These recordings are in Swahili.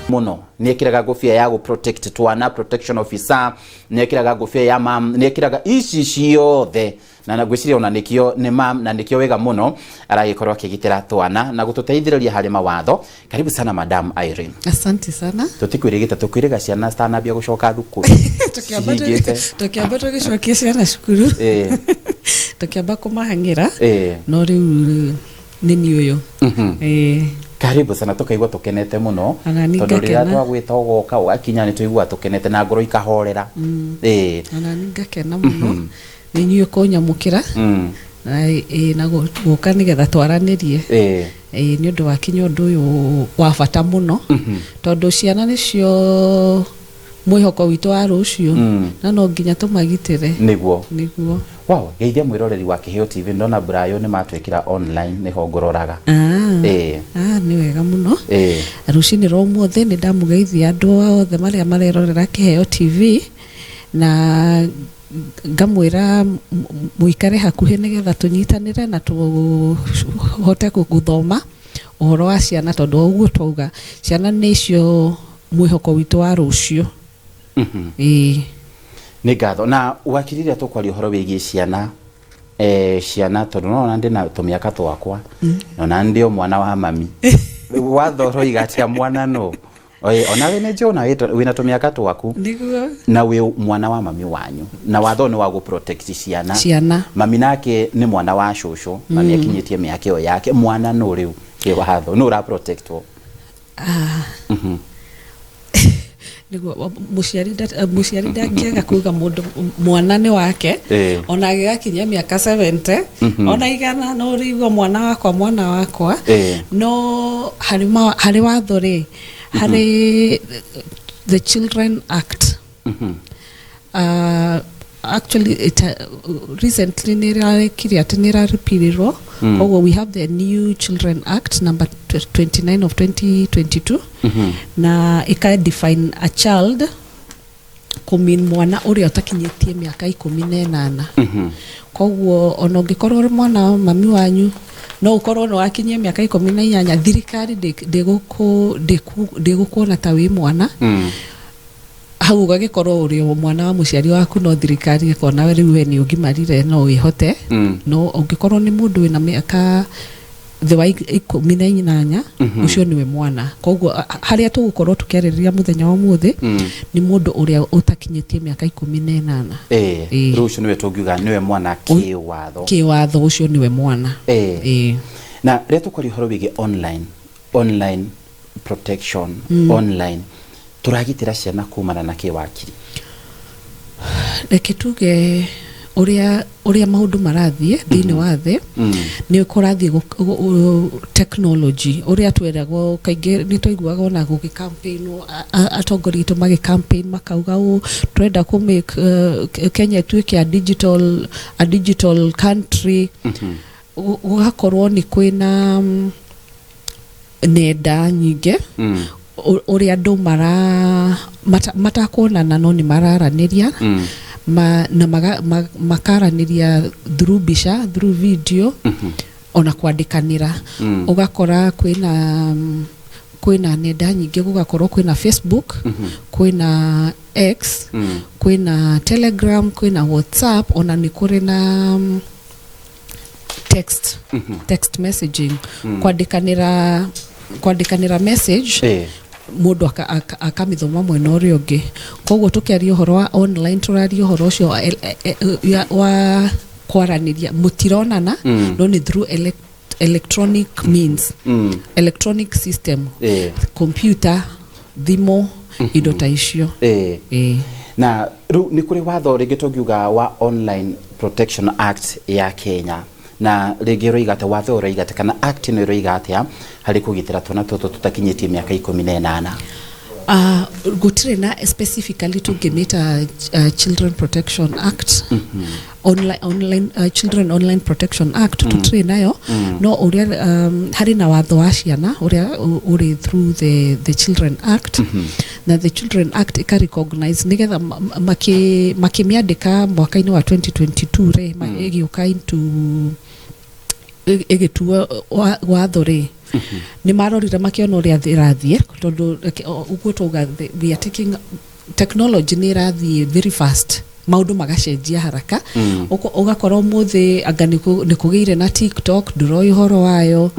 muno niekiraga ngofia ya go protect twana protection officer niekiraga ngofia ya mam niekiraga ici ciothe na nagwiciria ona nikio ni mam na nikio wega muno aragikorwo akigitira twana na gututeithiriria hari mawatho. Karibu sana Madam Irene. Asante sana. Tutikwirigita tukwiriga ciana citanambia gucoka thukuru. Tukiamba tugicokia ciana cukuru. Tukiamba kumahangira. No riu nini uyo. Karibu sana tukaigwa tukenete muno tondu riria twagwita ugoka ugakinya ni tuigwa tukenete na ngoro ikahorera. Ana ningakena muno ninyu kunyamukira na guka nigetha twaranirie ni undu wa kinyo undu uyu wa bata muno tondu ciana nicio mwihoko witu wa rucio na no nginya tumagitire niguo. Wow, geithia mwiroreri wa Kiheo TV ndona Brayo ni matwekira online ni hongororaga. Ni wega muno. Rucini ro muothe ni ndamugeithia andu othe maria marerorera Kiheo TV na ngamwira muikare hakuhe nigetha tunyitanire na tuhote guthoma uhoro wa ciana tondu uguo twauga ciana nicio mwihoko witu wa rucio. Ni ngatho na wakiriria tukwari uhoro wigie ciana ciana tondu no ndi na tumiaka twakwa no na ndio mwana wa mami wathoro igatia mwana no ona we ne jona wina tumiaka twaku na we mwana wa mami wanyu na watho ni wa go protect ciana mami nake ni mwana wa shosho mami akinyitie miaka yo yake mwana no riu ke watho no ra protect muciari ndangiaga kuga mundu mwana ni wake ona agigakinya miaka 70 ona igana no rigo mwana wakwa no hari watho ri hari the Children Act. Actually it recently nira repealed. We have the new Children Act number 29 of 2022 na ika define a child kumin mwana uria utakinyitie miaka 18 koguo ona ungikorwo mwana mami wanyu no ukorwo no akinyia miaka 18 thirikari ndigukuona ta wi mwana hau gagikorwo uri mwana wa muciari waku no thirikari ikona we riu ni ugimarire no wihote no ungikorwo ni mundu wina miaka the wa 18 ucio niwe mwana koguo haria tugukorwo tukiariria muthenya wa muthi ni mundu uria utakinyitie miaka 18 rucio niwe tungiuga niwe mwana kiwatho ucio niwe mwana na reto kwari horo wige online protection online turagitira ciana kumana na kiwakiri reke tuge uria maundu marathie thini wa thi ni kurathie technology uria tweragwo kainge ni toiguaga ona guki campaign atongori to magi campaign makauga twenda ku make Kenya tuike a digital country ugakorwo ni kwina nenda nyinge uria andu matakuonana no ni mararaniria na makaraniria through bisha through video ona kwandikanira ugakora kwina nenda nyingi gugakorwo kwina Facebook kwina X kwina Telegram kwina WhatsApp ona ni kuri na text messaging kwandikanira message mundu akamithoma mwena uria ungi koguo tukiaria uhoro wa online turaria uhoro ucio wa kwaraniria mutironana no ni through electronic means electronic system computer thimo indo ta icio na ni kuri watho ringi tungiuga wa Online Protection Act ya Kenya na regero igate watho roigate kana act no roigate hari kugitira twana toto tutakinyitie miaka 18 gutire na specifically to gemeta Children Protection Act online Children Online Protection Act tutire nayo no uria hari na watho wa ciana uria uri through the Children Act na the Children Act ika recognize nigetha makimiandika mwaka-ini wa 2022 re magioka into egetua watho ri ni marorire makiona uria thirathie tondu uguo tuga we are taking technology ni rathie very fast maundu magacenjia haraka ugakora umuthi anga ni kugeire na TikTok nduroi horo wayo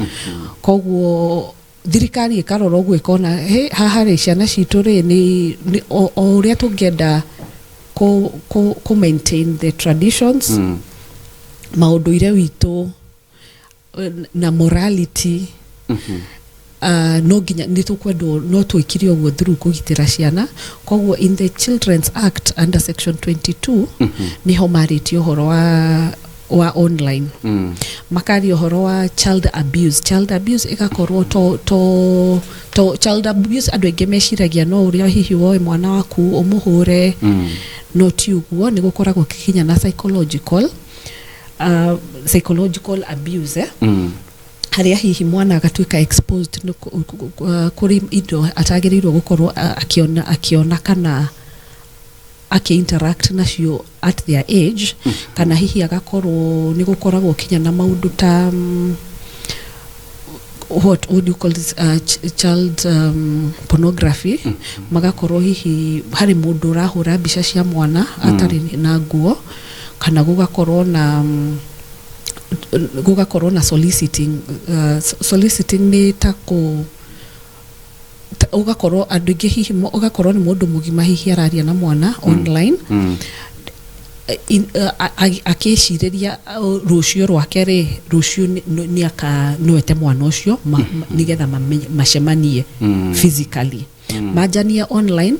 koguo thirikari ikarora uguo ikona haha ri ciana citu ri ni uria tungienda ko maintain the traditions maundu ire witu na morality no ginya nitukwendo no twikiri ogwo through kugitira ciana koguo in the Children's Act under section 22 niho mariti uhoro wa online makari uhoro wa child abuse igakorwo to child abuse andu enge meciragia no uria hihi woe mwana waku umuhure no ti uguo ni gukoragwo kikinya na psychological abuse haria hihi mwana agatuika exposed kuri indo atagirirwo gukorwo akiona kana interact nacio at their age kana hihi agakorwo ni gukoragwo kinya na maundu ta what would you call this child pornography magakorwo hihi hari mundu urahura mbica cia mwana atari na nguo kana gugakorwo na soliciting ni tako ugakorwo andu ingi hihi ugakorwo ni mundu mugima hihi araria na mwana online akishiriria rucio rwake ri rucio ni noete mwana ucio nigetha macemanie physically majania online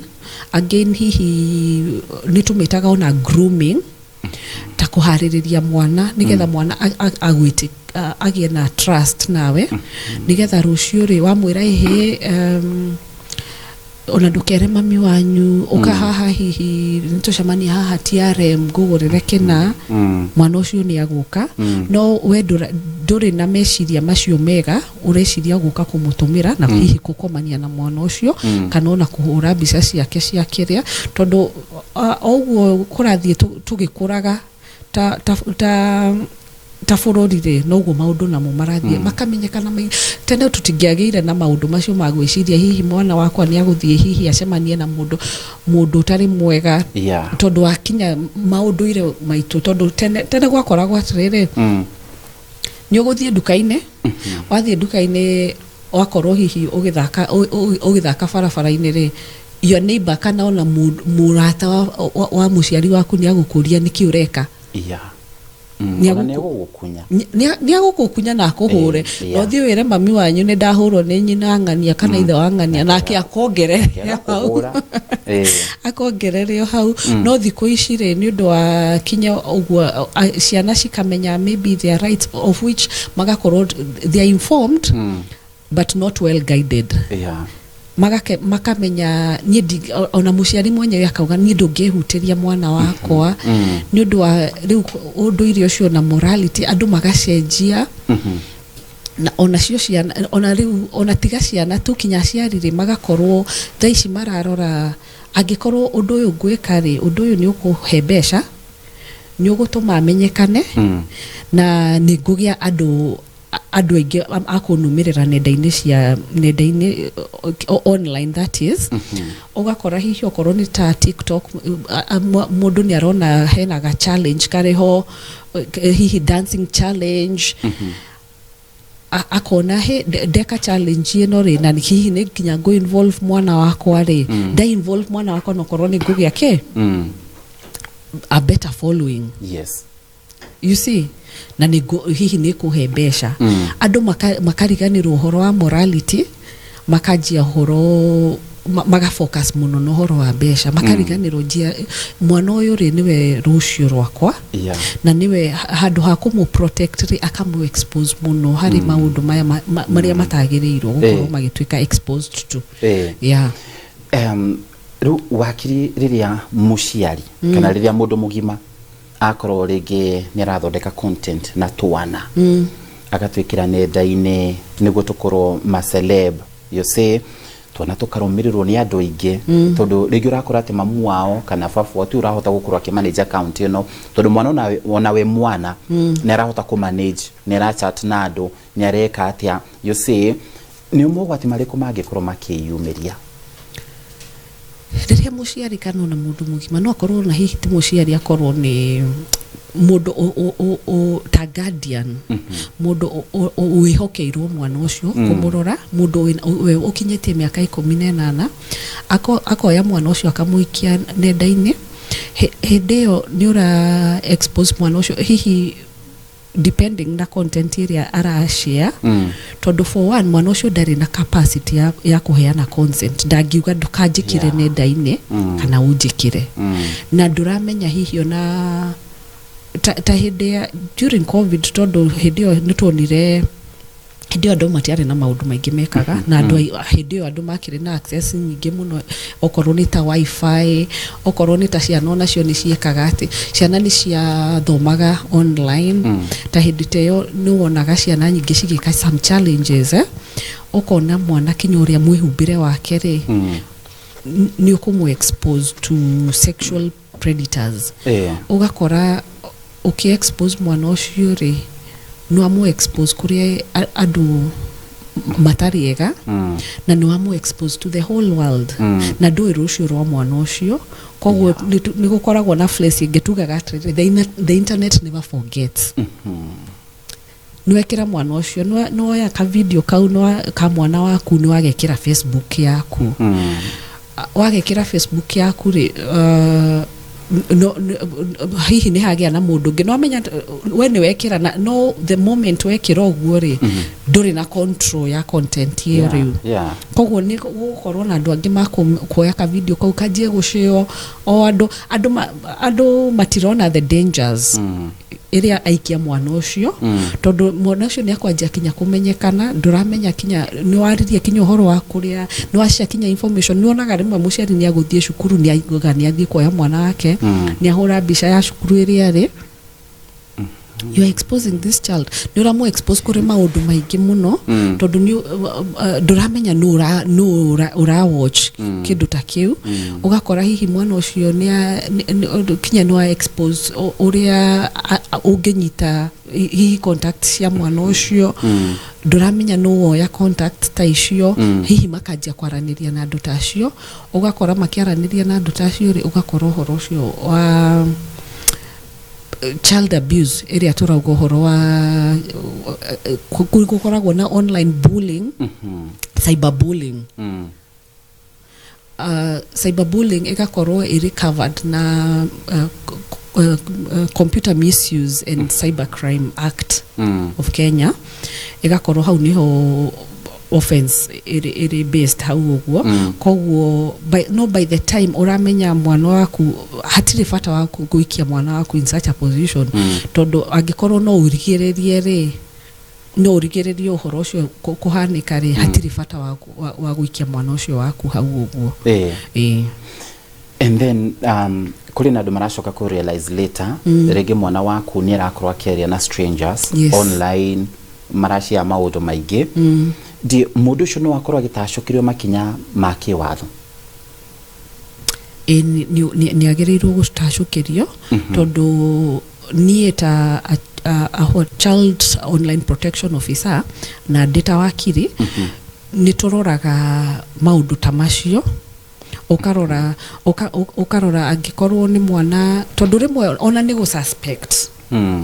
again hihi nitumitaga ona grooming ta kuhaririria mwana nigetha mwana agwite agie na trust nawe nigetha rucio ri wa mwira ihe ona ndukere mami wanyu ukahaha hihi nitucemania haha tiare mgugurire kina mwana ucio ni aguka no we nduri na meciria macio mega ureciria guka kumutumira na hihi kukomania na mwana ucio kana ona kuhura mbica ciake cia kiria tondu oguo kurathie tugikuraga ta bururi no guo maundu namo marathie makamenyekana tene tutingiageire na maundu macio magwiciria hihi mwana wakwa ni aguthie hihi acemanie na mundu tari mwega tondu akinya maundu ire maitu tondu tene gwakoragwo atiriri ni uguthie dukaine wathie dukaine wakorwo hihi ugithaka barabara-ini ri your neighbor kana ona murata wa muciari waku ni agukuria niki ureka ni agukunya na akuhure no thie wire mami wanyu ni ndahurwo ni nyina ngania kana ithe wa ngania nake akongererio hau no thiku ici ri ni undu wa kinya uguo ciana cikamenya maybe their rights of which magakorwo they are informed but not well guided makamenya ona muciari mwenyewe akauga ni ndungihutiria mwana wakwa ni undu wa riu unduire ucio na morality andu magacenjia na ona cio ciana ona riu ona tiga ciana tukinya ciarire magakorwo thaici mararora angikorwo undu uyu ngwika ri undu uyu ni ukuhe mbeca ni ugutuma amenyekane na ni ngugia andu aingi akunumirira nenda-ini online that is ugakora hihi okorwo ni ta TikTok mundu ni arona hena ga challenge kariho hihi dancing challenge akona deka challenge ino ri na hihi ni kinya go involve mwana wakwa ri da involve mwana wakwa no korwo ni ngugia ke a better following you see na hihi ni kuhe mbeca andu makariganirwo uhoro wa morality makajia horo magafocus muno no horo wa mbeca makariganirwo njia mwana uyu ri niwe rucio rwakwa na niwe handu ha kumu protect ri akamu expose muno hari maundu maria matagirirwo gukorwo magituika exposed to ru wakiri riria muciari kana riria mundu mugima akorwo ringi ni arathondeka content na twana agatwikira nenda-ini niguo tukorwo ma celeb you say twana tukarumirirwo ni andu aingi tondu rigi urakora ati mamu wao kana babu wao ti urahota gukorwo akimanage account ino tondu mwana ona we mwana ni arahota ku manage ni ara chat na andu ni areka atia you see ni umugwati mariko mangikorwo makiyumiria riria muciari kana na mundu mugima no akorwo na hihi ti muciari akorwo ni mundu ta guardian mundu wihokeirwo mwana ucio kumurora mundu ukinyetie miaka 18 akoya mwana ucio akamuikia nenda-ini hindi iyo ni ura expose mwana ucio hihi depending na content iria ara share tondu for one mwana ucio ndari na capacity ya kuheana consent ndangiuga ndukanjikire nenda-ini kana unjikire na nduramenya hihi ona ta hindi during covid tondu hindi yo nituonire hindi andu matiari na maundu maingi mekaga na andu hindi yo andu makire na access nyingi muno okorwo ni ta wifi okorwo ni ta ciana onacio ni ciekaga ati ciana ni cia thomaga online ta hindi teyo ni wonaga ciana nyingi cigika some challenges okona mwana kinya uria mwihumbire wake ri ni ukumu expose to sexual predators ugakora expose mwana ucio ri no amu expose kuri andu matariega na no amu expose to the whole world na ndui rucio rwa mwana ucio koguo ni gukoragwo na place ingetugaga the internet never forgets nwekira mwana ucio no ya ka video kau no ka mwana waku no agekira Facebook yaku wagekira Facebook yaku ri no hihi ni hagia na mundu ngi no amenya we ni wekira na no the moment wekira oguo ri nduri na control ya content iyo riu koguo ni gukorwo na andu angi makuoya ka video kau kajie gucio o andu matirona the dangers iria aikia mwana ucio tondu mwana ucio ni akwanjia kinya kumenyekana nduramenya kinya ni waririe kinya uhoro wa kuria ni wacia kinya information ni onaga rimwe muciari ni aguthie cukuru ni aigoga ni athie kuoya mwana wake ni ahura mbica ya cukuru iria ri you are exposing this child ni uramu expose kuri maundu maingi muno tondu ni nduramenya no ura watch kindu ta kiu ugakora hihi mwana ucio ni kinya no expose uria ungenyita hihi contact cia mwana ucio nduramenya no woya contact ta icio hihi makajia kwaraniria na andu ta cio ugakora makiaraniria na andu ta cio ri ugakora horo ucio wa child abuse area turauga horo wa kukoragwo na online bullying cyberbullying cyberbullying igakorwo recovered na Computer Misuse and Cybercrime Act of Kenya igakorwo hau niho offense iri based hau uguo koguo by the time uramenya mwana waku hatire fata waku guikia mwana waku in such a position tondu angikorwo no urigirerie ri no urigirerie uhoro ucio kuhanika ri hatire fata wa guikia mwana ucio waku hau uguo and then kuri na dumaracoka ku realize later rege mwana waku ni arakorwo akiaria na strangers online marashia maundu maingi di mundu ucio no akorwo agitacokirio makinya ma kiwatho ni agereirwo gutacokirio tondu ni eta a child online protection officer na data wakiri ni turoraga maundu tamacio ukarora angikorwo ni mwana tondu rimwe ona ni go suspect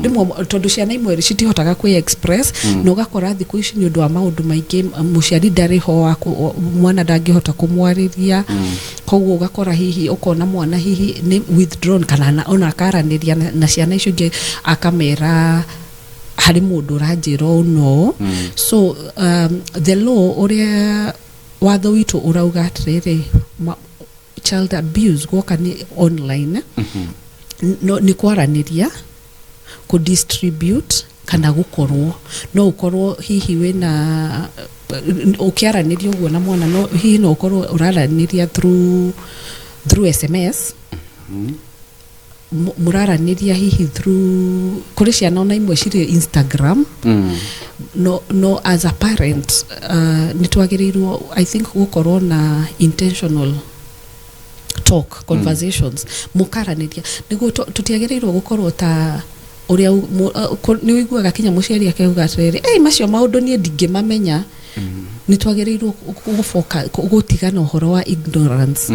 rimwe tondu ciana imwe citihotaga kwi express no gakora thiku ici ni undu wa maundu maingi muciari ndari ho mwana ndangihota kumwariria koguo gakora hihi ukona mwana hihi ni withdrawn kana ona akaraniria na ciana icio nge akamera hari mundu ranjiro no so the law uria watho witu urauga atiriri child abuse goka ni online no ni kwaraniria ku distribute kana gukorwo no ukorwo hihi wena ukiaraniria uguo na mwana no hihi no ukorwo uraraniria through SMS muraraniria hihi through kuri ciana na imwe ciri Instagram no as a parent nitwagirirwo I think gukorwo na intentional talk conversations mukaraniria niguo tutiagirirwo gukorwo ta uria ni wiguaga kinya muciari akeuga atiriri macio maundu nie ndingimamenya nitwagirirwo gutigana uhoro wa ignorance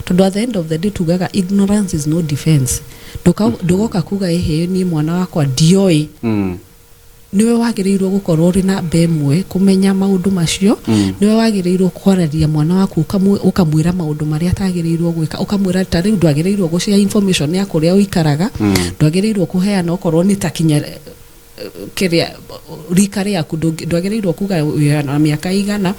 tondu at the end of the day tugaga ignorance is no defense ndugoka kuga ni mwana wakwa ndioi niwe wagirirwo gukorwo rina bemwe kumenya maundu macio niwe wagirirwo kwararia mwana waku ukamwira maundu maria atagirirwo gwika ukamwira ta riu ndwagirirwo gushare information ya kuria uikaraga ndwagirirwo kuheana okorwo ni takinya kiria rikari yaku ndwagirirwo kuga na miaka igana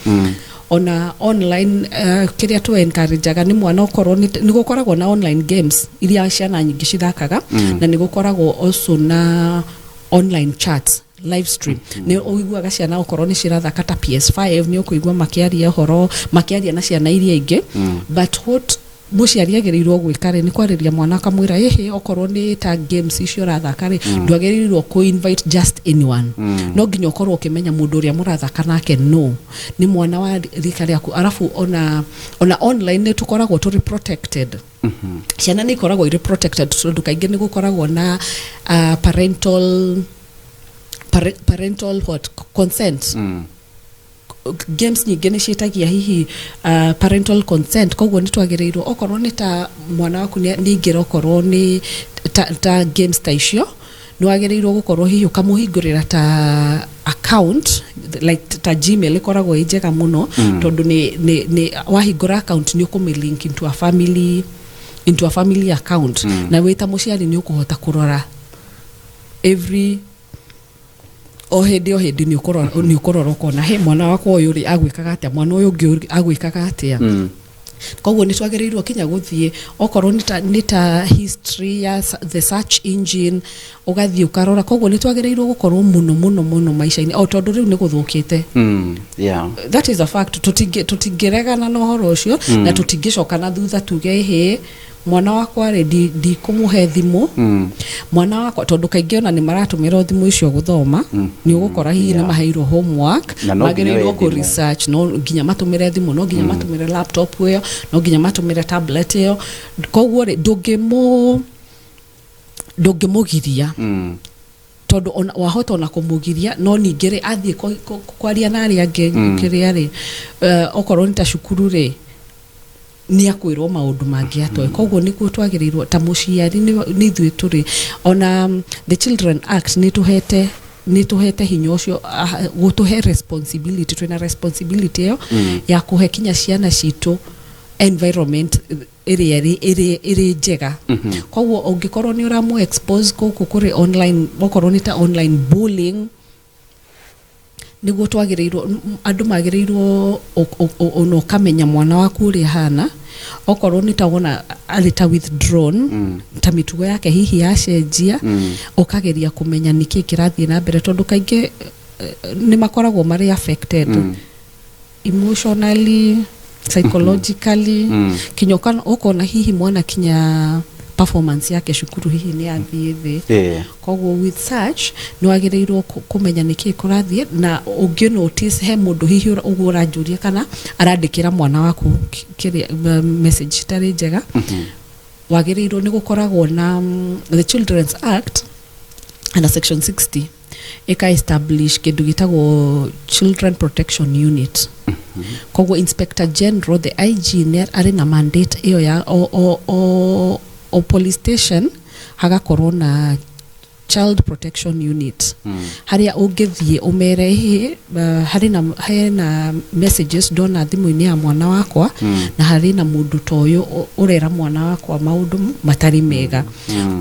ona online kiria tu encourageaga ni mwana okorwo ni gukoragwo na online games iria ciana nyingi cithakaga na ni gukoragwo also na online chats live stream ni uiguaga ciana okorwo ni cirathaka ta PS5 ni ukuigua makiaria horo makiaria na ciana iria ingi but what muciari agirirwo gwikare ni kwariria mwana akamwira okorwo ni ta games icio rathaka ri ndwagirirwo ku invite just anyone no nginya okorwo ukimenya mundu uria murathaka nake no ni mwana wa rikari yaku arafu ona online ni tukoragwo turi protected ciana ni ikoragwo iri protected so ndukaingi ni gukoragwo na parental consent games nyingi ni cietagia hihi parental consent koguo ni twagirirwo okorwo ni ta mwana waku ni ingira okorwo ni ta games ta icio ni wagirirwo gukorwo hihi ukamuhingurira ta account like ta Gmail ikoragwo ijega muno tondu ni wahingura account ni ukumilink into a family account na wita muciari ni ukuhota kurora every ohedi ni ukorora kona he mwana wako uyu ri agwikaga atia mwana uyu ungi agwikaga atia koguo ni twagirirwo kinya guthie okorwo ni ta history ya the search engine ugathie ukarora koguo ni twagirirwo gukorwo muno maisha-ini o tondu riu ni guthukite yeah that is a fact tutingeregana no horo ucio na tutingicokana thutha tuge mwana wakwa di kumuhe thimu mwana wakwa tondu kaingi ona ni maratumira thimu icio guthoma ni ugukora hihi na maheirwo homework magirirwo ku research no nginya matumire thimu no nginya matumire laptop iyo no nginya matumire tablet iyo koguo ndungimugiria tondu wahota ona kumugiria no ningire athie kwaria na aria angi kiria ri okorwo ni ta cukuru ri ni akwirwo maundu mangi atoe koguo nikuo twagirirwo ta muciari ni thwe turi ona the Children Act ni tuhete hinya ucio gutuhe responsibility twina responsibility yo ya kuhe kinya ciana citu environment iri njega koguo ungikorwo ni uramu expose kuri online okorwo ni ta online bullying niguo twagirirwo andu magirirwo ono kamenya mwana waku uri hana okorwo ni tawona alita withdrawn ta mitugo yake hihi yacenjia ukageria kumenya niki kirathie na mbere tondu kaingi ni makoragwo mari affected emotionally psychologically kinyokana ukona hihi mwana kinya performance yake shukuru hihi ni athie thi koguo with such no agirirwo kumenya niki kurathie na ungi notice he mundu hihi ugura njuria kana arandikira mwana waku message tari njega wagirirwo ni gukoragwo na the Children's Act and section 60 eka establish kindu gitagwo Children Protection Unit koguo Inspector General the IG ne ari na mandate iyo ya o police station hagakorwo na Child Protection Unit haria ungithie umere hari na messages dona thimu-ini ya mwana wakwa na hari na mundu toyo urera mwana wakwa maundu matari mega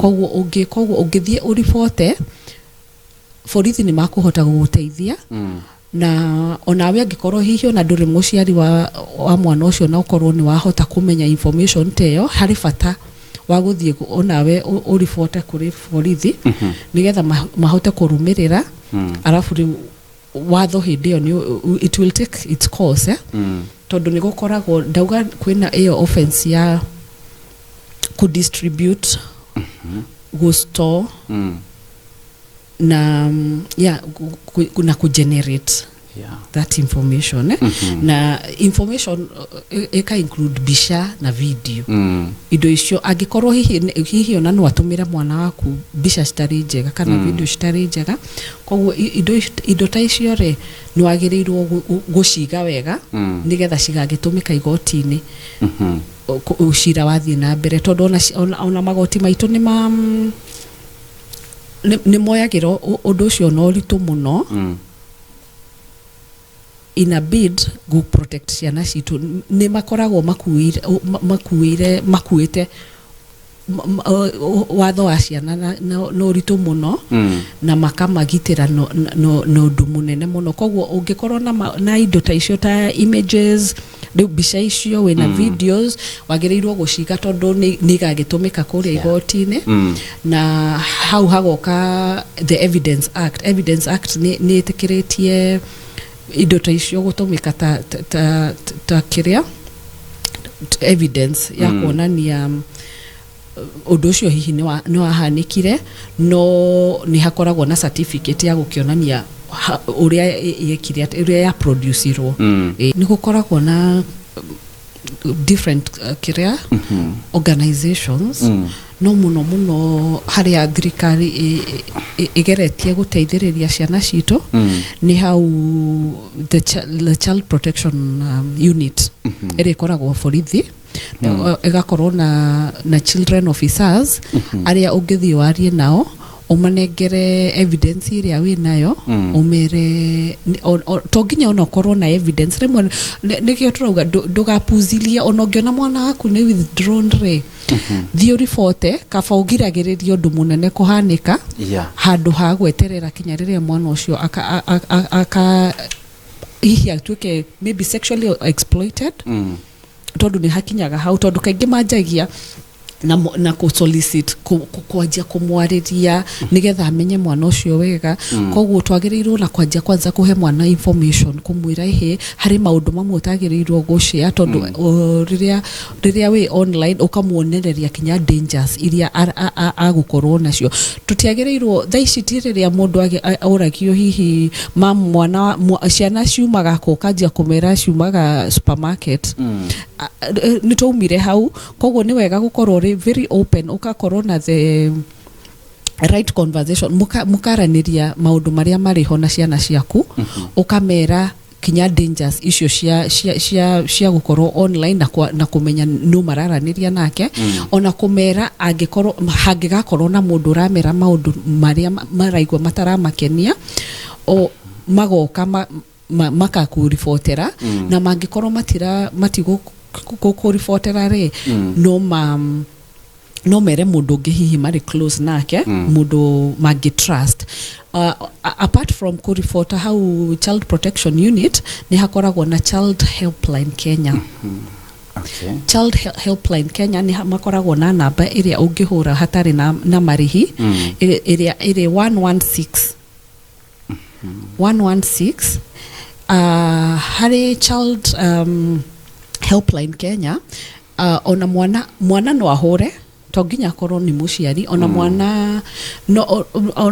koguo ungithie uripote borithi ni makuhota guguteithia na onawe angikorwo hihi ona nduri muciari wa mwana ucio na ukorwo ni wahota kumenya information teyo hari bata wa guthie onawe uripote kuri borithi nigetha mahote kurumirira arafu watho hindi yo it will take its course tondu ni gukoragwo ndauga kwina iyo offense ya ku distribute go store na na kugenerate that information na information eka include bisha na video indo icio angikorwo hihi ona no atumira mwana waku bisha stari njega kana video stari njega koguo indo ta icio re no agirirwo guciga wega nigetha cigagitumika igoti-ini ucira wathie na mbere tondu ona magoti maitu ni moyagiro undu ucio no ritu muno in a bid go protect ciana citu ni makoragwo makuite watho wa ciana no ritu muno na makamagitira no ndu munene muno koguo ungikorwo na indo ta icio ta images riu bica icio wena videos wagirirwo guciga tondu ni gagitumika kuria igoti-ini na hau hagoka the Evidence Act ni itikiritie indo ta icio gutumika ta kiria evidence ya kuonania undu ucio hihi ni wahanikire no ni hakoragwo na certificate ya gukionania uria yekire uria ya produce ro ni gukoragwo na different organizations no muno haria thirikari igeretie guteithiriria ciana citu ni hau the Child Protection Unit ere koragwo borithi igakorwo na children officers aria ungithio warie nao umanengere evidence iria wi nayo umere to nginya ona korwo na evidence remwe nikio turauga ndugapuzilie ona ungiona mwana waku ni withdrawn re thio rifote kaba ugiragiririo ndu munene kuhanika handu ha gweterera kinya riria mwana ucio aka hihi atuike maybe sexually exploited tondu ni hakinyaga hau tondu kaingi manjagia na ku solicit kwanjia kumwariria nigetha amenye mwana ucio wega koguo twagirirwo na kwanjia kwanza kuhe mwana information kumwira ihe hari maundu mamwe utagirirwo gushare tondu riria we online ukamuonereria kinya dangers iria agukorwo nacio tutiagirirwo thaici tiriria mundu auragio hihi mwana ciana ciumaga kukanjia kumera ciumaga supermarket nitaumire hau koguo ni wega gukorwo very open ukakorwo na the right conversation mukaraniria maundu maria mariho na ciana ciaku ukamera kinya dangers icio cia gukorwo online na kumenya no mararaniria nake ona kumera angikorwo hangigakorwo na mundu ramera maundu maria maraigwa mataramakenia o magoka makakuribotera na mangikorwo matigo kukuribotera re no mere mundu ungi hihi mari close nake mundu magi trust apart from kuribota how Child Protection Unit ni hakoragwo na Child Helpline Kenya Child Helpline Kenya ni makoragwo na namba iria ungihura hatari na marihi iria 116 hari Child Helpline Kenya ona mwana no ahure to nginya korwo ni muciari ona mwana no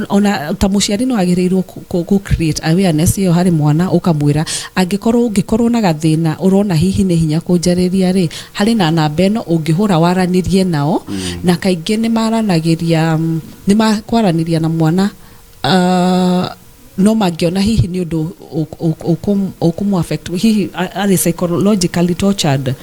ona ta muciari no agirirwo ku create awareness yo hari mwana ukamwira angikorwo na gathina urona hihi ni hinya kunjariria ri hari na namba eno ungihura waranirie nao na kaingi ni maranagiria ni makwaraniria na mwana no magiona hihi ni undu okumu affect hihi ari psychologically tortured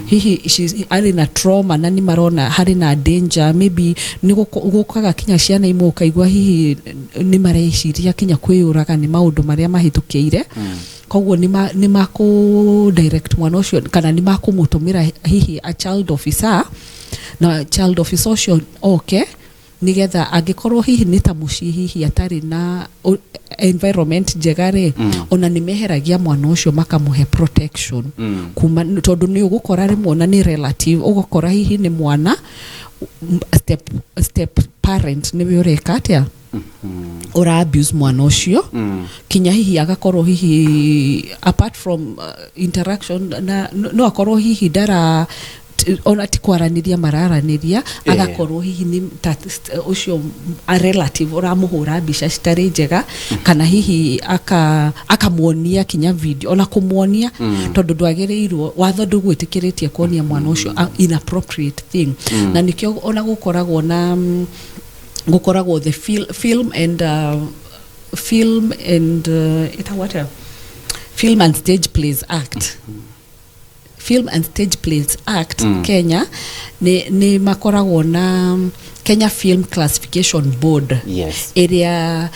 hihi ari na trauma na ni marona hari na danger maybe ni gukaga kinya ciana imwe ukaigwa hihi ni mareciria kinya kwiyuraga ni maundu maria mahitukiire koguo ni maku direct mwana ucio kana ni makumutumira hihi a child officer na child officer ucio okay nigetha angikorwo hihi ni ta muci hihi atari na environment njegare ona ni meheragia mwana ucio makamuhe protection kuma tondu ni ugukora rimwe na ni relative ugukora hihi ni mwana step parent ni bioreka atia ora abuse mwana ucio kinya hihi agakorwo hihi apart from interaction na no akorwo hihi dara ona ti kwaraniria mararaniria agakorwo hihi ni ucio a relative uramuhura mbica citari njega kana hihi akamuonia kinya video ona kumuonia tondu ndwagirirwo watho ndugwitikiritie kuonia mwana ucio inappropriate thing na nikyo ona gukoragwo na gukoragwo the film and stage plays act Film and Stage Plays Act Kenya ni makoragwo na Kenya Film Classification Board area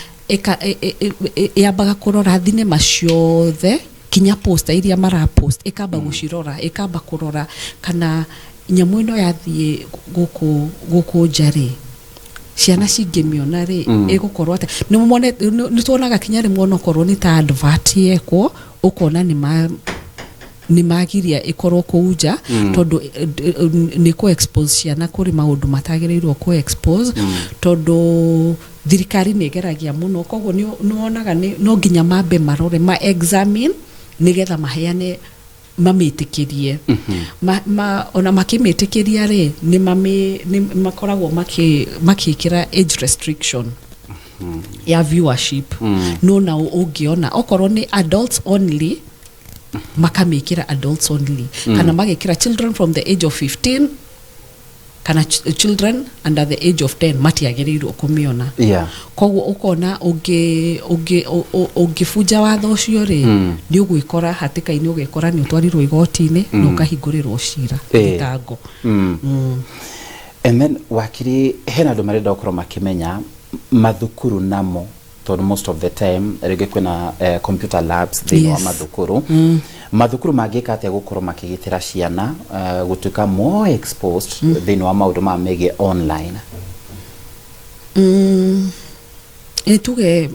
yabaga kurora thinema ciothe kinya poster iria mara post ikamba gucirora ikamba kurora kana nyamu ino yathie guku njari ciana cingimiona ri igukorwo ate ni tuonaga kinya rimwe no korwo ni ta advert yekwo ukona ni magiria ikorwo kuuja tondu ni ko expose ciana kuri maundu matagirirwo ko expose tondu thirikari negeragia muno koguo ni wonaga no nginya mambe marore ma examine nigetha maheane mamitikirie ona makimitikiria ri ni makoragwo makikira age restriction ya viewership no na ungiona okorwo ni adults only makamikira adults only kana magekira children from the age of 15 kana children under the age of 10 matiagirirwo kumiona koguo ukona ungifuja watho ucio ri ni ugwikora hatikaini ugikora ni utwarirwo igoti-ini no kahingurirwo cira thitango and then wakiri hena ndo marenda ukorwo makimenya mathukuru namo tondu most of the time rege kwina computer labs thini wa mathukuru mathukuru magika atia gukorwo makigitira ciana gutuika more exposed thini wa maundu ma mege online etuge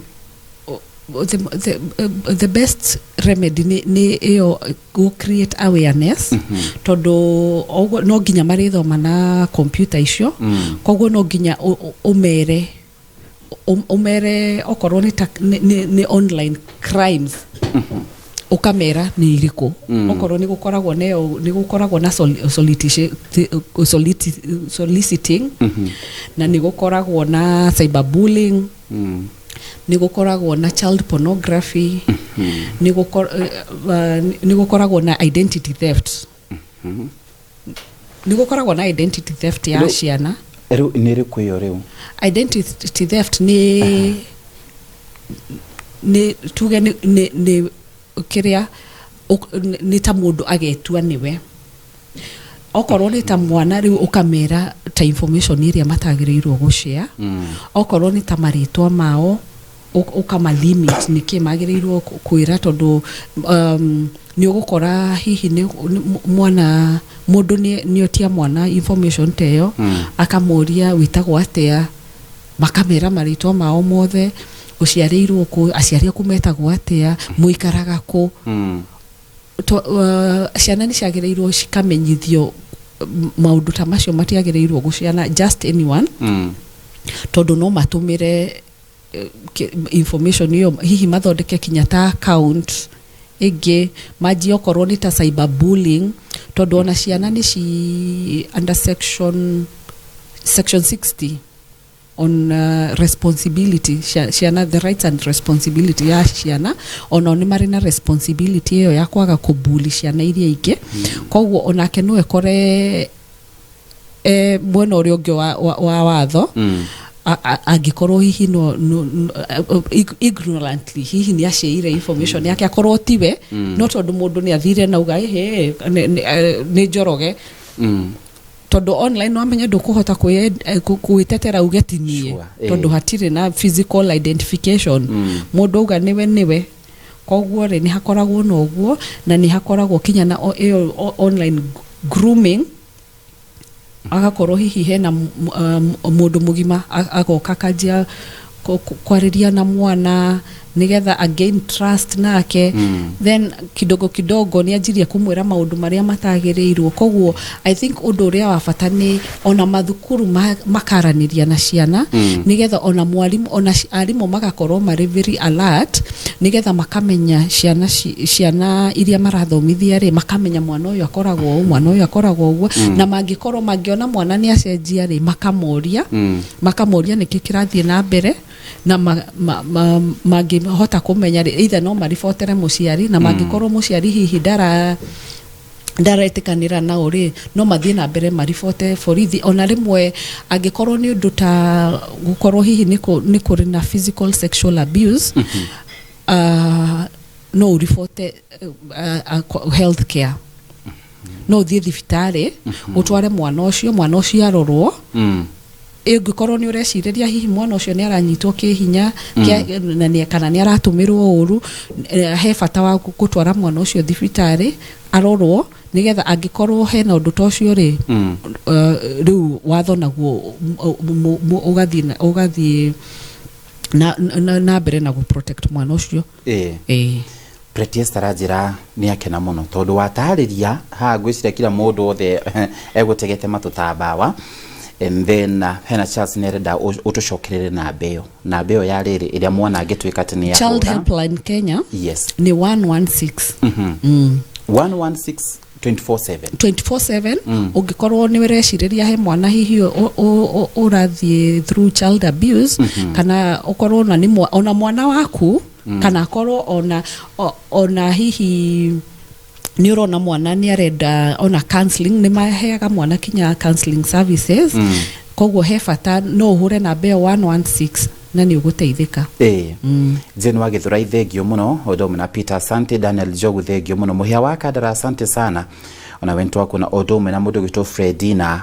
the best remedy ni yo go create awareness tondu no ginya marithoma na computer icio koguo no ginya umere okorwo ni online crimes ukamera ni iriku okorwo ni gukoragwo na soliciting na ni gukoragwo na cyberbullying ni gukoragwo na child pornography ni gukoragwo na identity theft ni gukoragwo na identity theft ya ciana ni riku yo riu identity theft ni tuge ni kiria ni ta mundu agetua niwe okorwo ni ta mwana riu ukamera ta information iria matagirirwo gushare okorwo ni ta maritwa mao ukama limit niki magirirwo kwira tondu ni ugukora hihi ni mwana mundu ni otia mwana information teyo akamuria witagwo atia makamera maritwa mao mothe uciarirwo ku aciaria kumetagwo atia muikaraga ku ciana ni ciagirirwo cikamenyithio maundu ta macio matiagirirwo guciana just anyone tondu no matumire information iyo hihi mathondeke kinya ta account ege maji okorwo ni ta cyberbullying tondu ona ciana ni ci under section 60 on responsibility ciana the rights and responsibility ya ciana ona ni marina responsibility iyo ya kwaga kubuli ciana iria ingi koguo onake no ekore mwena urio ungi wa watho agikorwo hihi no ignorantly hihi ni aciire information yake akorwo tiwe no tondu mundu ni athire na uga ni njoroge tondu online no amenya ndukuhota kuitetera ugetinie tondu hatire na physical identification mundu uga niwe koguo ri ni hakoragwo no guo na ni hakoragwo kinya na online grooming agakorwo hihi hena mundu mugima agoka kajia kwariria na mwana nigetha again trust nake then kidogo kidogo ni ajiria kumwira maundu maria matagirirwo koguo I think undu uria wa bata ni ona mathukuru makaraniria na ciana nigetha ona mwalimu ona arimu magakorwo mari very alert nigetha makamenya ciana iria marathomithia ri makamenya mwana uyu akoragwo uguo na mangikorwo mangiona mwana ni acenjia ri makamoria niki kirathie na mbere na mangihota kumenya ri either no marifotere muciari na mangikorwo muciari hihi ndaretikanira na uri no mathie na mbere marifote borithi ona rimwe angikorwo ni undu ta gukorwo hihi ni kuri na physical sexual abuse no urifote health care no thie thibitari utware mwana ucio arorwo ingikorwo ni urecireria hihi mwana ucio ni aranyitwo kihinya na ni kana ni aratumirwo uru he bata wa gutwara mwana ucio thibitari arorwo nigetha angikorwo hena undu ta ucio ri riu watho naguo ugathie na mbere na protect mwana ucio Pretiesta rajira ni akena muno tondu watariria ha gwiciria kila mundu othe egutegete matutambawa and then hena chance nereda utucokerere na mbeo ya riri iria mwana angitwika tini ya Child Helpline Kenya yes ni 116 24/7 ungikorwo ni werecireria he mwana hihi urathie through child abuse kana ukorwo ona mwana waku kana akorwo ona hihi ni urona mwana ni arenda ona counseling ni maheaga mwana kinya counseling services koguo he bata no uhure na mbeo 116 na ni uguteithika Jane wa Githura ithegio muno Odom na Peter asante Daniel Jogu thegio muno muhia wa Kadara asante sana ona wento wako na Odom na mudo gito Fredina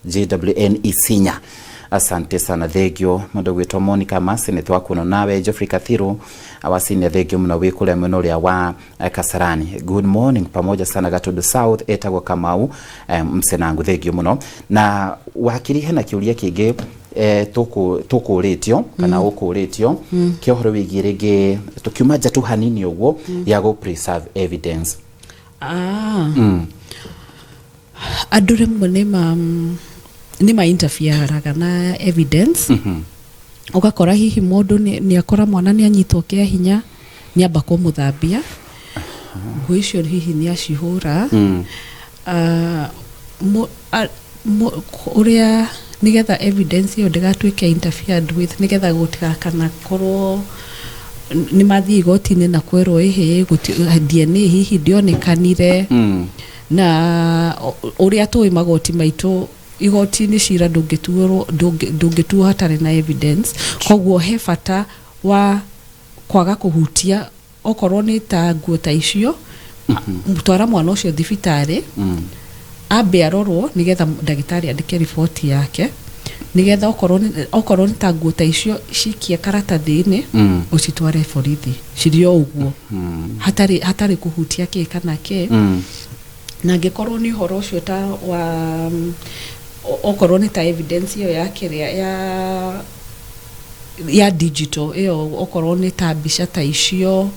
JWN Isinya asante sana thegio mudo gito Monica Masine twakuno nawe Geoffrey Kathiru awasini thegio muno wikule muno ria wa Kasarani good morning pamoja sana Gatodo South etagwo Kamau msenangu thegio muno na wakiri hena kiuria kingi tukuritio kana ukuritio kiohoro wigirege tukiumaja tu hanini uguo ya go preserve evidence adure mwenema nima interfere na evidence ugakora hihi mundu ni akora mwana ni anyitwo kia hinya ni amba kumuthambia guicio hihi ni acihura uria nigetha evidence yo ndigatuike interfered with nigetha gutikana korwo ni mathii igoti-ini na kwerwo ihe DNA hihi ndionekanire na uria tui magoti maitu igoti-ini cira ndungituo hatari na evidence koguo he bata wa kwaga kuhutia okorwo ni ta nguo ta icio mutwara mwana ucio thibitari ambe arorwo nigetha ndagitari andike report yake nigetha okorwo ni ta nguo ta icio cikie karatathi-ini ucitware borithi cirio uguo hatari kuhutia ki kana ki na ngikorwo ni horo ucio ta wa okorwo ni ta evidence yo yake ya digital iyo okorwo ni ta mbica ta icio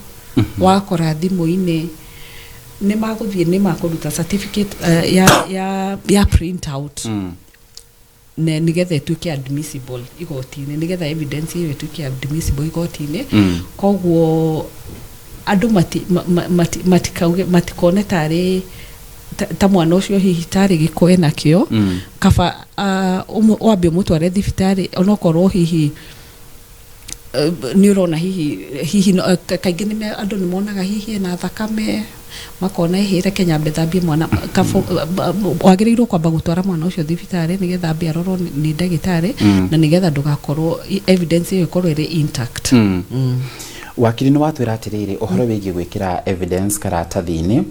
wakora thimu-ini ni maguthie ni makuruta certificate ya print out ne nigetha tuke admissible igoti-ini nigetha evidence iyo tuke admissible igoti-ini koguo andu matikone tari ta mwana ucio hihi tari gikoe nakio kaba wambe mutware thibitari onokorwo hihi ni urona hihi kaingi ni andu ni monaga hihi na thakame makona ihire Kenya bethambie mwana wagirirwo kwamba gutwara mwana ucio thibitari nigetha ambe arorwo ni ndagitari na nigetha ndugakorwo evidence iyo ikorwo iri intact wakiri no watwira atiriri uhoro wigi gwikira evidence karatathi-ini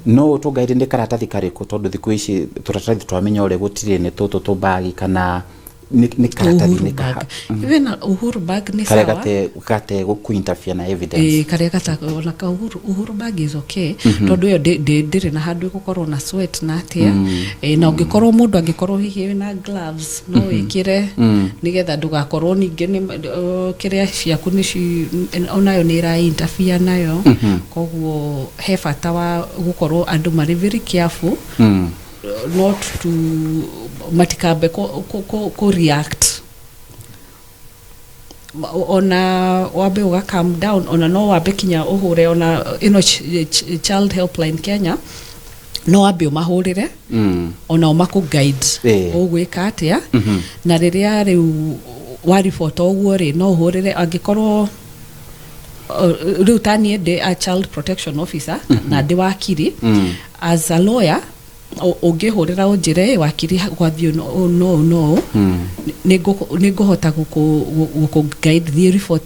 no tugaire ndi karatathi kariko tondu thiku ici turatathi twamenya ure gutire ni tutu tubagi kana ni karatathi ni even Uhuru bag ni sawa kare go interfere na evidence kare kata ona ka Uhuru bag is okay tondu yo ndire na handu gukorwo na sweat na atia na ungikorwo mundu angikorwo hihi na gloves no ikire nigetha ndugakorwo ninge ni kiria ciaku ni onayo ni ra interfere nayo koguo he bata wa gukorwo andu mari very careful not to matikabe ko react ona wabe uga calm down ona no wabe kinya uhure ona child helpline Kenya no wabe umahurire ona umaku guide ugwika atia na riria riu wa report oguo ri no uhurire angikorwo riu tanie de a child protection officer na de wakiri as a lawyer ungihurira unjire wakiri gwathio no nego hota guko guide the report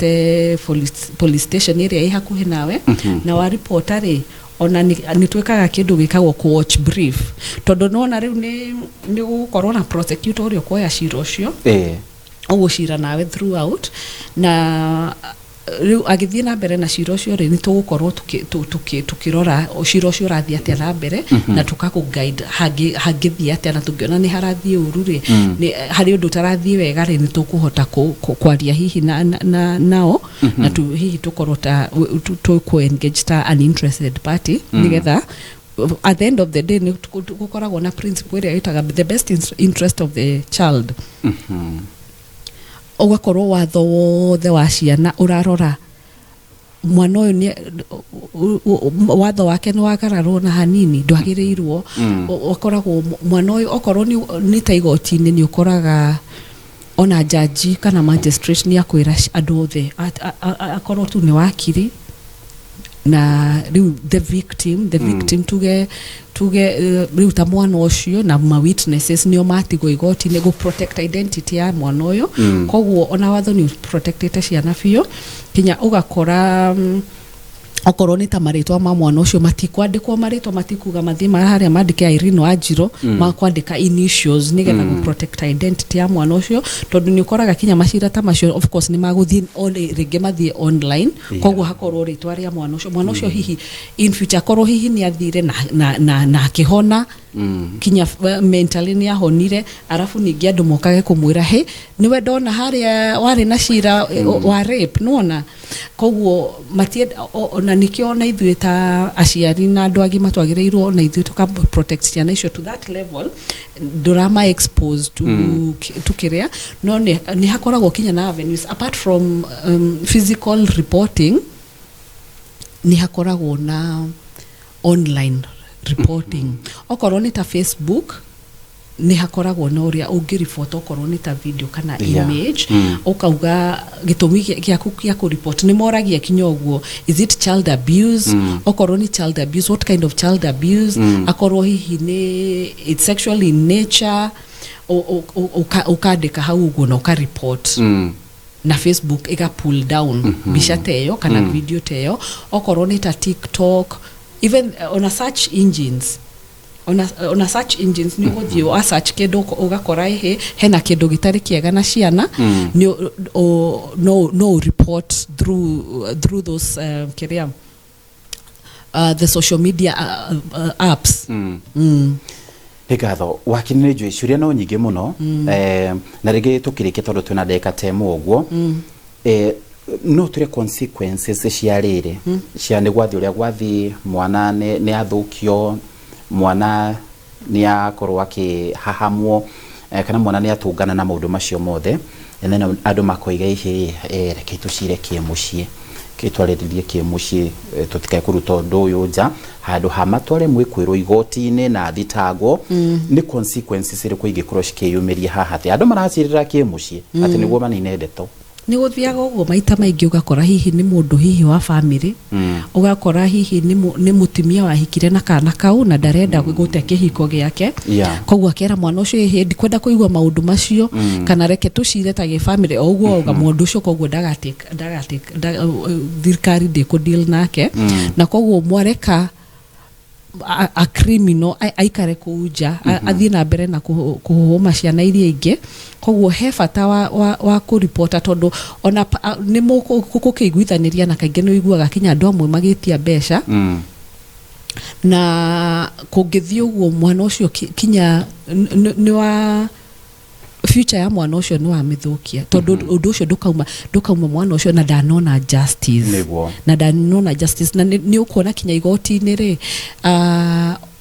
police station area i hakuhi nawe na wa reporter ri ona ni twekaga kindu gikagwo ku watch brief tondu nona riu ni gukorwo na prosecutor urio koya cira ucio ugucira nawe throughout na riu agithie na mbere na cira ucio ri ni tugukorwo tukirora cira ucio rathi atia na mbere na tukaku guide hagithie atia na tungiona ni harathie uru ri ni hari undu tarathie wega ri ni tukuhota kwaria hihi nao na tu hihi tukorwo ta tu engage ta an interested party nigetha at the end of the day ni gukoragwo na principle ria itaga the best interest of the child ugakorwo watho wothe wa ciana urarora mwana uyu ni watho wake ni wagararwo na hanini ndwagirirwo ukoragwo mwana uyu okorwo ni ta igoti-ini ni ukoraga ona jaji kana magistrate ni akwira andu othe akorwo tu ni wakiri na the victim tuge riu ta mwana ucio na ma witnesses nio matigo igoti ni go protect identity ya mwana uyu koguo ona watho ni protected ciana biyo kinya ugakora okorwo ni ta maritwa ma mwana ucio matikwandikwo maritwa matikuga mathima haria mandike Irene Wanjiru makwandika initials nigetha go protect identity ya mwana ucio tondu ni ukoraga kinya macira ta macio of course ni maguthie ringi mathie online koguo hakorwo ritwa ria mwana ucio hihi in future korwo hihi ni athire na akihona kinya mentally ni ahonire arafu ningi andu mokage kumwira he niwe ndona haria wari na cira wa rape nona koguo matie ona nikio na ithuĩ ta aciari na andu agima twagirirwo na ithuĩ tuka protect ciana icio to that level ndurama exposed to kiria no ni hakoragwo kinya na avenues apart from physical reporting ni hakoragwo na online reporting okorwo ni ta Facebook ni hakoragwo na uria ungireport okorwo ni ta video kana image ukauga gitumi giaku kia ku report ni moragia kinyoguo is it child abuse okorwo ni child abuse what kind of child abuse akorwo hihi ni it's sexual in nature ukandika hau uguo na ukareport na Facebook iga pull down bisha teyo kana video teyo okorwo ni ta TikTok even on a search engines ona search engines ni uguthio a search kindu ugakora hena kindu gitari kiega na ciana no report through those the social media apps Higatho wakinire njui ciuria no nyingi muno na rigi tukirike tondu twina ndeka temu uguo no tire consequences cia riri cia ni gwathi uria gwathi mwana ni athukio mwana ni akorwo akihahamwo kana mwana ni atungana na maundu macio mothe and andu makoiga ihi reke tucirekie mucii kitwariririe kimucii tutikae kuruta undu uyu nja handu ha matware mwikwirwo igoti-ini na thitango ni consequences iri kuingikorwo cikiyumiria haha te andu maracirira kimucii ati niguo manine ndeto ni guthiaga uguo maita maingi ugakora hihi ni mundu hihi wa family ugakora hihi ni mutimia wa hikire na kana kau na ndarenda gute kihiko giake koguo akera mwana ucio hihi ndikwenda kuigwa maundu macio kana reke tucire ta ge family oguo uga mundu ucio koguo ndagatik thirikari de ku deal nake na koguo mwareka a criminal aikare kuja athie na mbere na kuhoma ciana iria ingi koguo he bata wa kuripota tondu ona ni mukukiguithaniria na kainge ni uiguaga kinya andu amwe magitia mbeca na kungithio guo mwana ucio kinya ni wa future ya mwana ucio ni wa mithukia tondu undu ucio ndukauma mwana ucio na ndanona justice na ni ukona kinya igoti-ini ri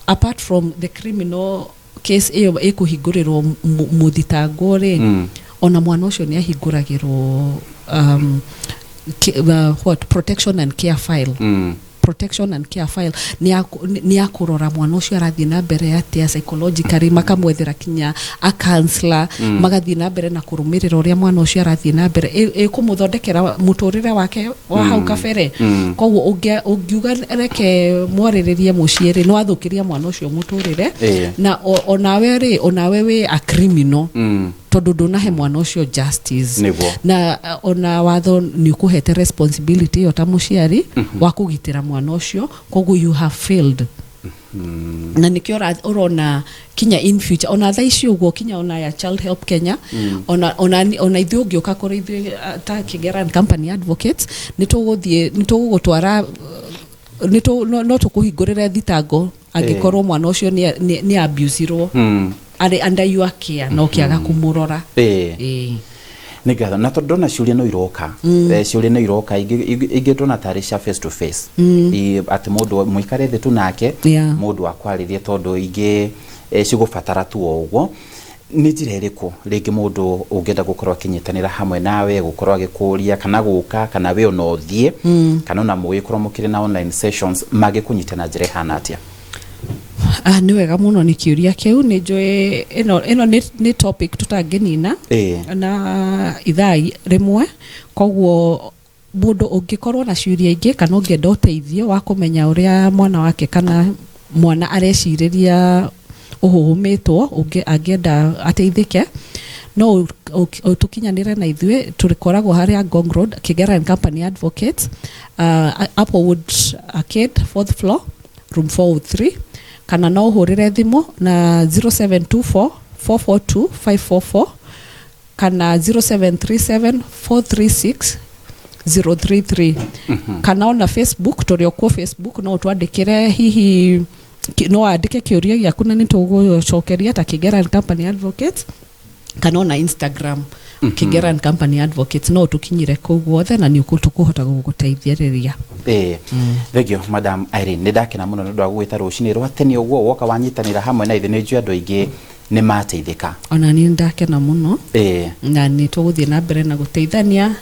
apart from the criminal case iyo ikuhingurirwo muthitango ri ona mwana ucio ni ahinguragirwo protection and care file ni akurora mwana ucio arathie na mbere atia psychologically makamwethera kinya a counselor magathie na mbere na kurumirira uria mwana ucio arathie na mbere kumuthondekera muturire wake wa hau kabere koguo ungiuga reke mwariririe muciiri no athukiria mwana ucio muturire na onawe we a criminal tondu ndunahe mwana ucio justice na ona watho ni ukuhete responsibility yo ta muciari wa kugitira mwana ucio koguo you have failed na nikio urona kinya in future ona thaici uguo kinya ona ya Child Help Kenya ona ithu ngioka kuri ithu ta Kigera and Company Advocates nitugutwara no tukuhingurira thitango angikorwo mwana ucio ni abusirwo ari under your care no kiaga kumurora nigatho na tondona ciuria no iroka ciuria no iroka ingi ndona tari cia face to face ati mundu muikare thitu nake mundu akwaririe tondu ingi cigubatara tu oguo ni njira iriku ringi mundu ungenda gukorwo akinyitanira hamwe nawe gukorwo agikuria kana guka kana we ona uthie kana ona mugikorwo mukire na online sessions magikunyitana njira hana atia ni wega muno ni kiuria kiu ni njoi ino ni topic tutangenina na ithai rimwe koguo mundu ungikorwo na ciuria ingi kana ungienda uteithio wa kumenya uria mwana wake kana mwana arecireria uhuhumitwo angienda ateithike no tukinyanire na ithue turikoragwo haria Ngong Road Kigera and Company Advocates Applewood Arcade 4th floor room 403 kana no uhurire thimu na 0724 442 544 kana 0737 436 033 kana ona Facebook turio kwa Facebook no twandikire hihi no andike kiuria giaku na nitugucokeria ta Kigera and Company Advocates kana ona Instagram Kigera and Company Advocates no tukinyire ku guothe na ni ukutukuhota guguteithiriria thegio Madam Irene nidakena muno ndu agwita rucini rwa tene uguo woka wanyitanira hamwe na ithe niju andu aingi ni mateithika ona ni ndakena muno na ni tuguthie na mbere na guteithania